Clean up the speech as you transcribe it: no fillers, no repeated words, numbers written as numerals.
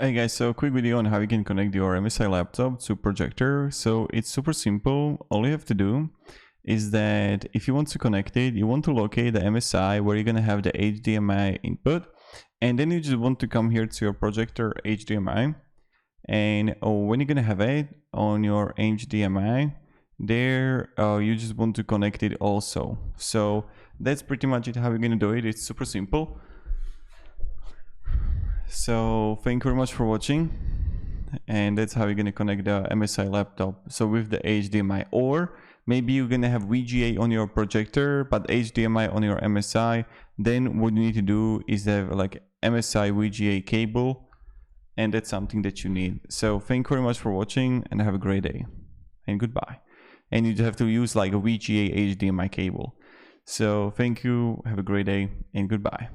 Hey guys, so quick video on how you can connect your MSI laptop to Projector. So it's super simple. All you have to do is that if you want to connect it, you want to locate the MSI where you're gonna have the HDMI input, and then you just want to come here to your Projector HDMI, and when you're gonna have it on your HDMI there, you just want to connect it also. So that's pretty much it, how you're gonna do it. It's super simple. So thank you very much for watching, and that's how you're gonna connect the MSI laptop, so with the HDMI. Or maybe you're gonna have VGA on your projector but HDMI on your MSI. Then what you need to do is have like MSI VGA cable, and that's something that you need. So thank you very much for watching and have a great day and goodbye. And you have to use like a VGA HDMI cable. So thank you, have a great day and goodbye.